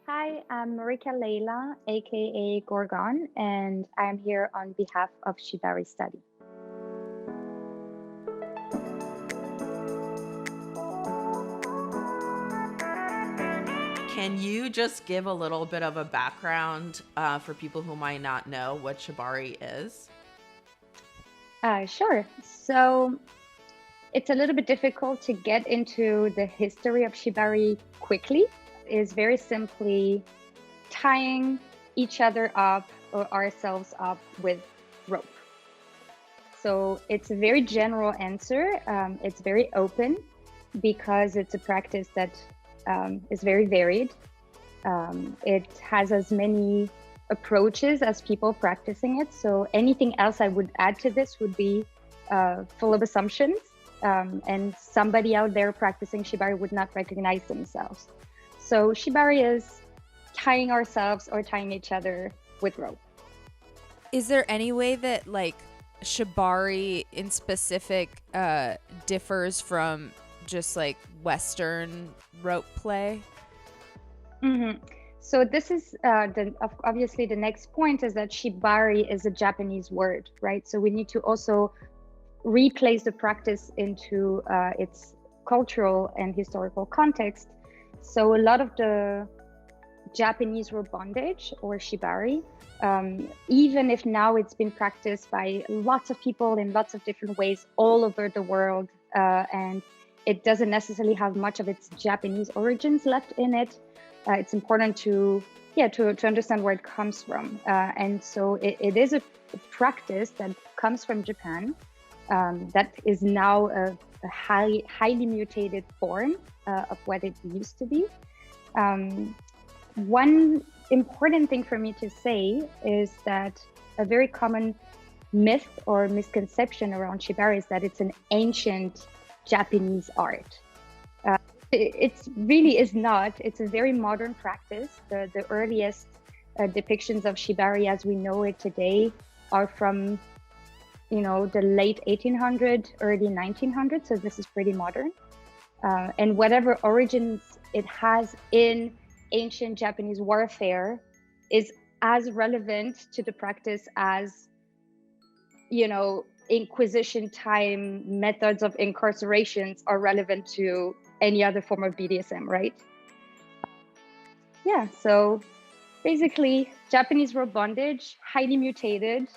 Hi, I'm Marika Leila, aka Gorgon, and I am here on behalf of Shibari Study. Can you just give a little bit of a background for people who might not know what Shibari is? Sure. So it's a little bit difficult to get into the history of Shibari quickly. Is very simply tying each other up or ourselves up with rope. So it's a very general answer. It's very open because it's a practice that is very varied. It has as many approaches as people practicing it. So anything else I would add to this would be full of assumptions. And somebody out there practicing Shibari would not recognize themselves. So Shibari is tying ourselves or tying each other with rope. Is there any way that Shibari in specific differs from just Western rope play? Mm-hmm. So this is obviously the next point is that Shibari is a Japanese word, right? So we need to also replace the practice into its cultural and historical context. So a lot of the Japanese rope bondage or Shibari, even if now it's been practiced by lots of people in lots of different ways all over the world, and it doesn't necessarily have much of its Japanese origins left in it. It's important to understand where it comes from. And so it is a practice that comes from Japan, that is now a highly mutated form of what it used to be. One important thing for me to say is that a very common myth or misconception around Shibari is that it's an ancient Japanese art. It really is not. It's a very modern practice. The earliest depictions of Shibari as we know it today are from, the late 1800s, early 1900s. So this is pretty modern. And whatever origins it has in ancient Japanese warfare is as relevant to the practice as, Inquisition time methods of incarcerations are relevant to any other form of BDSM, right? Yeah, so basically Japanese rope bondage, highly mutated.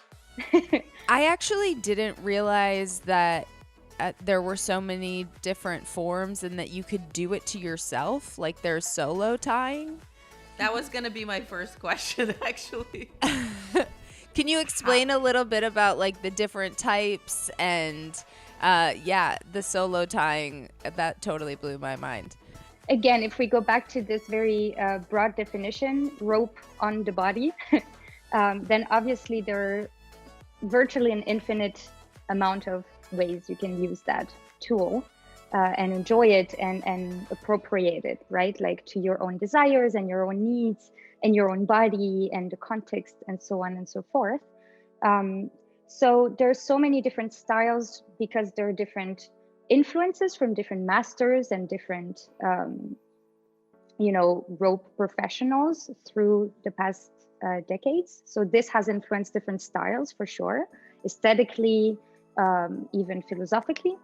I actually didn't realize that there were so many different forms and that you could do it to yourself, like there's solo tying. That was going to be my first question, actually. Can you explain a little bit about the different types and the solo tying? That totally blew my mind. Again, if we go back to this very broad definition, rope on the body, then obviously there are virtually an infinite amount of ways you can use that tool and enjoy it and appropriate it, right? Like to your own desires and your own needs and your own body and the context and so on and so forth. So there's so many different styles because there are different influences from different masters and different, rope professionals through the past decades. So this has influenced different styles for sure, aesthetically, even philosophically.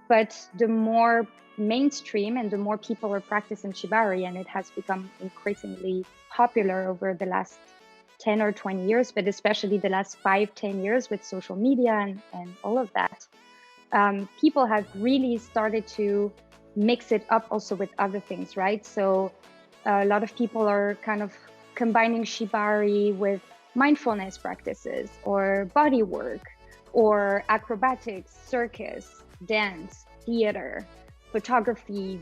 But the more mainstream and the more people are practicing Shibari, and it has become increasingly popular over the last 10 or 20 years, but especially the last 5-10 years with social media and all of that, people have really started to mix it up also with other things, right? So a lot of people are kind of combining Shibari with mindfulness practices or body work or acrobatics, circus, dance, theater, photography,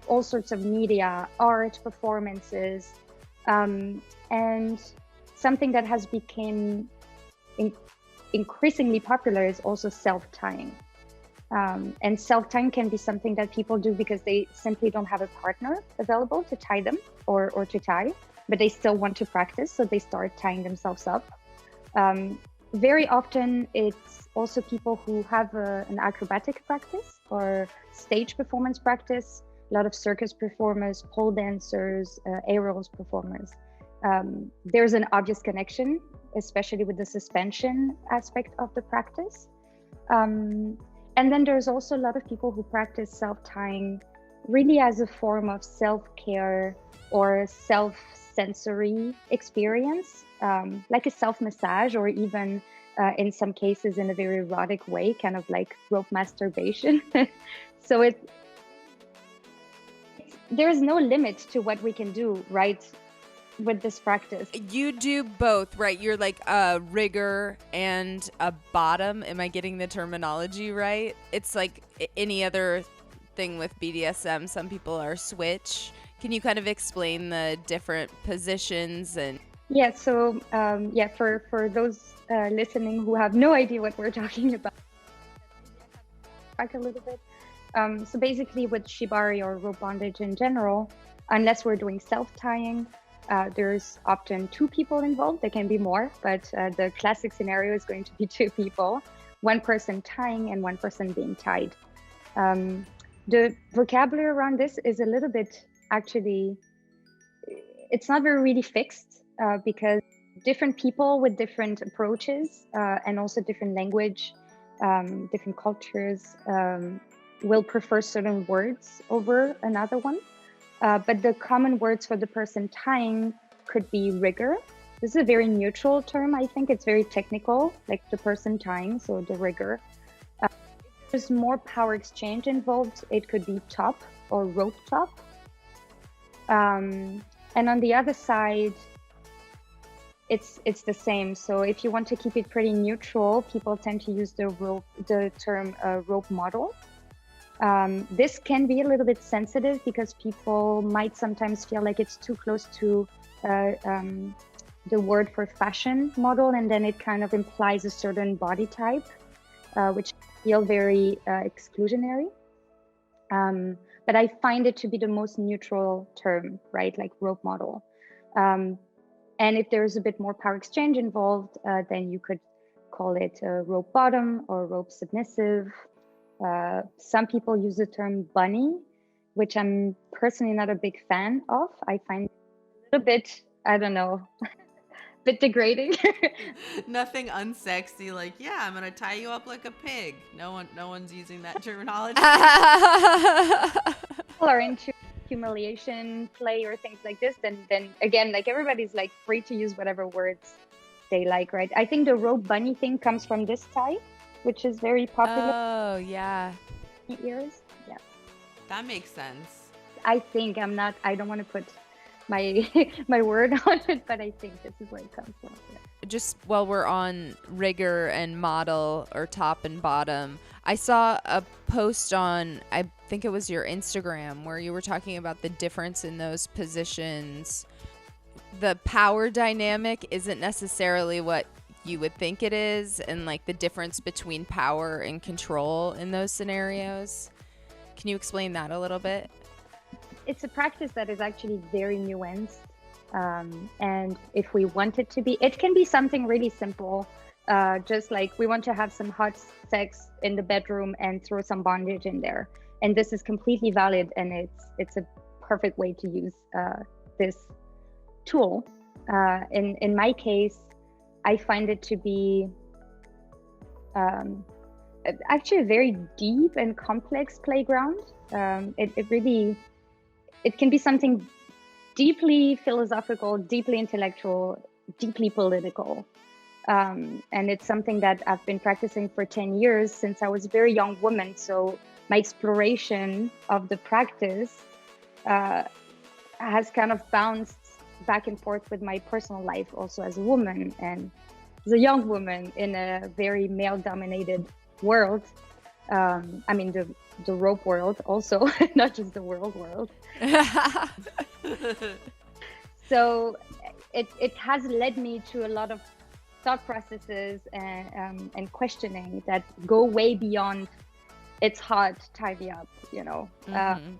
all sorts of media, art, performances. And something that has become increasingly popular is also self-tying. And self-tying can be something that people do because they simply don't have a partner available to tie them or to tie, but they still want to practice, so they start tying themselves up. Very often it's also people who have an acrobatic practice or stage performance practice, a lot of circus performers, pole dancers, aerials performers. There's an obvious connection, especially with the suspension aspect of the practice. And then there's also a lot of people who practice self-tying really as a form of self-care or self-sensory experience, like a self-massage, or even in some cases in a very erotic way, kind of like rope masturbation. So there's no limit to what we can do, right, with this practice. You do both, right? You're like a rigger and a bottom. Am I getting the terminology right? It's like any other thing with BDSM. Some people are switch. Can you kind of explain the different positions? And yeah, so for those listening who have no idea what we're talking about, back a little bit. So basically with Shibari or rope bondage in general, unless we're doing self-tying, there's often 2 people involved. There can be more, but the classic scenario is going to be 2 people, 1 person tying and 1 person being tied. The vocabulary around this is a little bit, actually, it's not very really fixed, because different people with different approaches and also different language, different cultures will prefer certain words over another one. But the common words for the person tying could be rigger. This is a very neutral term, I think. It's very technical, like the person tying, so the rigger. If there's more power exchange involved, it could be top or rope top. And on the other side, it's the same. So if you want to keep it pretty neutral, people tend to use the term rope model. This can be a little bit sensitive because people might sometimes feel like it's too close to the word for fashion model, and then it kind of implies a certain body type, which feel very exclusionary. But I find it to be the most neutral term, right? Like rope model. And if there's a bit more power exchange involved, then you could call it a rope bottom or rope submissive. Some people use the term bunny, which I'm personally not a big fan of. I find it a little bit, I don't know, a bit degrading. Nothing unsexy, like, yeah, I'm gonna tie you up like a pig. No one's using that terminology. People are into humiliation play or things like this, then again, like, everybody's like free to use whatever words they like, right? I think the rope bunny thing comes from this tie, which is very popular. Oh, yeah. Ears. Yeah. That makes sense. I think I don't want to put my my word on it, but I think this is where it comes from. Yeah. Just while we're on rigger and model or top and bottom, I saw a post on, I think it was your Instagram, where you were talking about the difference in those positions. The power dynamic isn't necessarily what you would think it is, and like the difference between power and control in those scenarios. Can you explain that a little bit? It's a practice that is actually very nuanced. And if we want it to be, it can be something really simple. Just like we want to have some hot sex in the bedroom and throw some bondage in there. And this is completely valid, and it's a perfect way to use this tool. In my case, I find it to be actually a very deep and complex playground. It can be something deeply philosophical, deeply intellectual, deeply political. And it's something that I've been practicing for 10 years since I was a very young woman. So my exploration of the practice has kind of bounced back and forth with my personal life also as a woman and as a young woman in a very male-dominated world. I mean, the rope world also, not just the world. So it has led me to a lot of thought processes and questioning that go way beyond it's hot, tie me up, you know. Mm-hmm.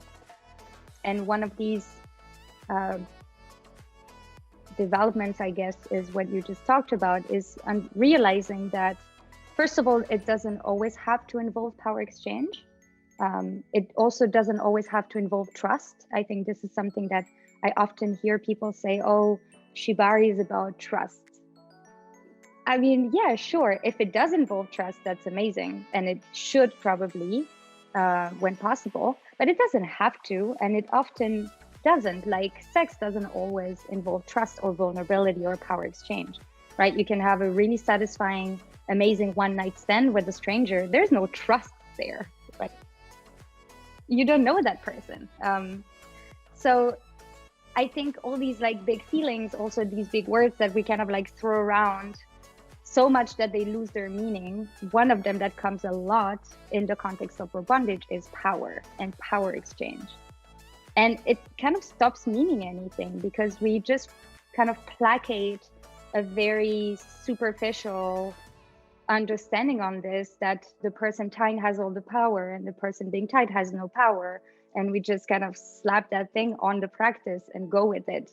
And one of these developments, I guess, is what you just talked about, is realizing that, first of all, it doesn't always have to involve power exchange. It also doesn't always have to involve trust. I think this is something that I often hear people say, oh, Shibari is about trust. I mean, yeah, sure. If it does involve trust, that's amazing. And it should probably, when possible, but it doesn't have to. And it often doesn't. Like sex doesn't always involve trust or vulnerability or power exchange, right? You can have a really satisfying, amazing one night stand with a stranger. There's no trust there, right? You don't know that person. So I think all these like big feelings, also these big words that we kind of like throw around so much that they lose their meaning. One of them that comes a lot in the context of bondage is power and power exchange. And it kind of stops meaning anything because we just kind of placate a very superficial understanding on this, that the person tying has all the power and the person being tied has no power. And we just kind of slap that thing on the practice and go with it.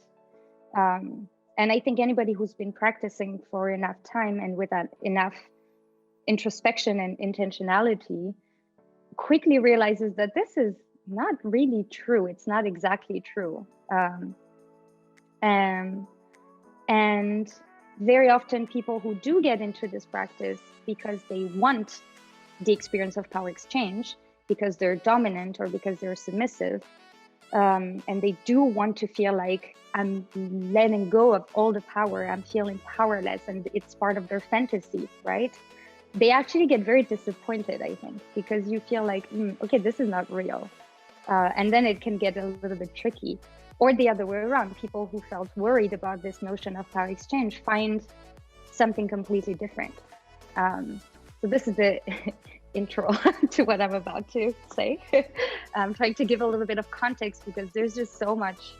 And I think anybody who's been practicing for enough time and with enough introspection and intentionality quickly realizes that this is not really true. It's not exactly true. And very often people who do get into this practice because they want the experience of power exchange, because they're dominant or because they're submissive, and they do want to feel like I'm letting go of all the power, I'm feeling powerless, and it's part of their fantasy, right? They actually get very disappointed, I think, because you feel like, okay, this is not real. And then it can get a little bit tricky. Or the other way around, people who felt worried about this notion of power exchange find something completely different. So this is the intro to what I'm about to say. I'm trying to give a little bit of context because there's just so much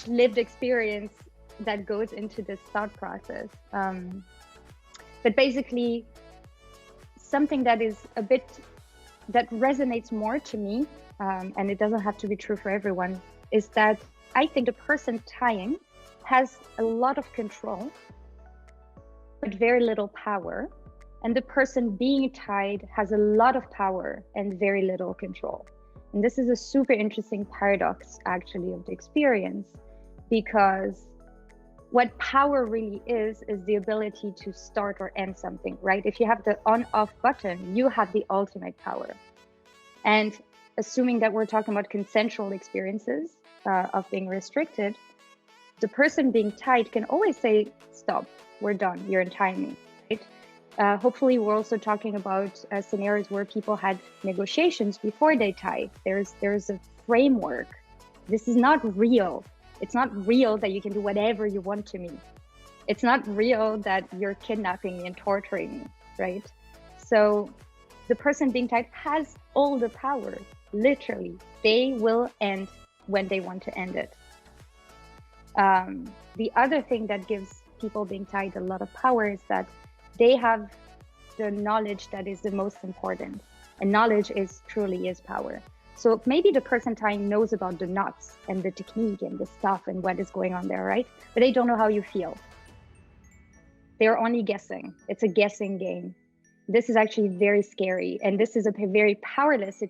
lived experience that goes into this thought process. But basically, something that is that resonates more to me, and it doesn't have to be true for everyone, is that I think the person tying has a lot of control, but very little power. And the person being tied has a lot of power and very little control. And this is a super interesting paradox, actually, of the experience, because what power really is the ability to start or end something, right? If you have the on-off button, you have the ultimate power. And assuming that we're talking about consensual experiences of being restricted, the person being tied can always say, stop, we're done, you're untying me, right? Hopefully, we're also talking about scenarios where people had negotiations before they tie. There's a framework. This is not real. It's not real that you can do whatever you want to me. It's not real that you're kidnapping me and torturing me, right? So the person being tied has all the power, literally. They will end when they want to end it. The other thing that gives people being tied a lot of power is that they have the knowledge that is the most important. And knowledge truly is power. So maybe the person tying knows about the knots and the technique and the stuff and what is going on there, right? But they don't know how you feel. They're only guessing. It's a guessing game. This is actually very scary. And this is a very powerless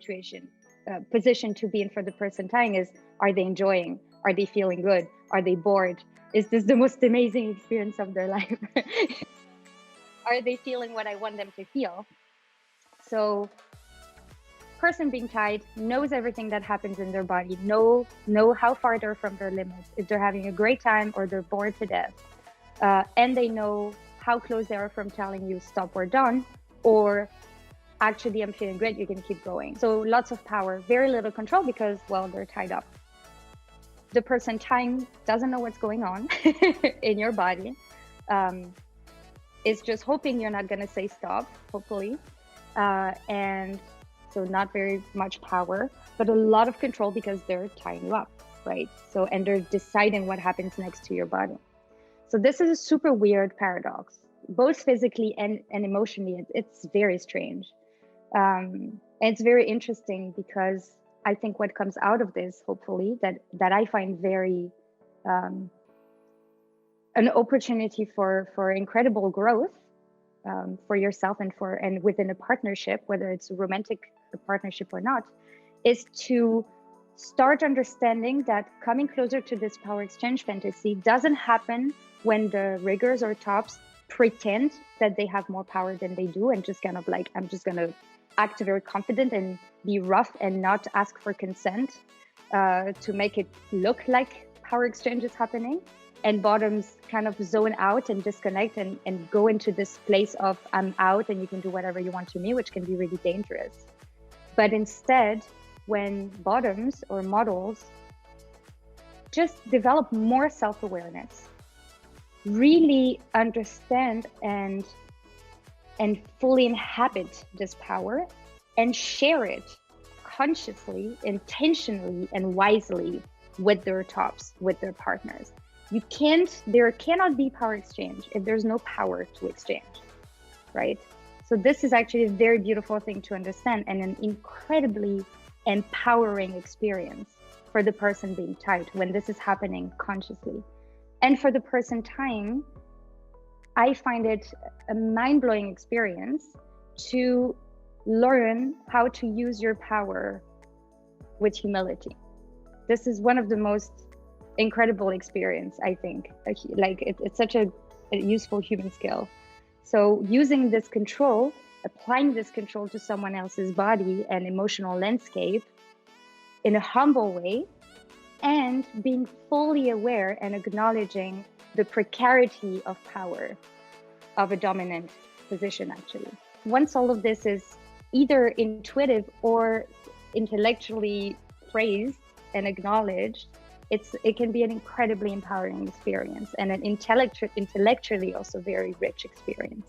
position to be in for the person tying is, are they enjoying? Are they feeling good? Are they bored? Is this the most amazing experience of their life? Are they feeling what I want them to feel? So person being tied knows everything that happens in their body, know how far they're from their limits, if they're having a great time or they're bored to death. And they know how close they are from telling you, stop, we're done, or actually, I'm feeling great, you can keep going. So lots of power, very little control because, well, they're tied up. The person tying doesn't know what's going on in your body. Is just hoping you're not going to say stop, hopefully. And so not very much power, but a lot of control because they're tying you up, right? So, and they're deciding what happens next to your body. So this is a super weird paradox, both physically and emotionally. It's very strange. And it's very interesting because I think what comes out of this, hopefully, that I find very an opportunity for incredible growth for yourself and within a partnership, whether it's a romantic a partnership or not, is to start understanding that coming closer to this power exchange fantasy doesn't happen when the riggers or tops pretend that they have more power than they do and just kind of like, I'm just going to act very confident and be rough and not ask for consent to make it look like power exchange is happening. And bottoms kind of zone out and disconnect and go into this place of I'm out and you can do whatever you want to me, which can be really dangerous. But instead, when bottoms or models just develop more self-awareness, really understand and fully inhabit this power and share it consciously, intentionally, and wisely with their tops, with their partners. There cannot be power exchange if there's no power to exchange, right? So this is actually a very beautiful thing to understand and an incredibly empowering experience for the person being tied when this is happening consciously. And for the person tying, I find it a mind-blowing experience to learn how to use your power with humility. This is one of the most incredible experience, I think. Like it's such a useful human skill. So using this control, applying this control to someone else's body and emotional landscape in a humble way, and being fully aware and acknowledging the precarity of power of a dominant position, actually. Once all of this is either intuitive or intellectually phrased and acknowledged, it can be an incredibly empowering experience and an intellectually also very rich experience.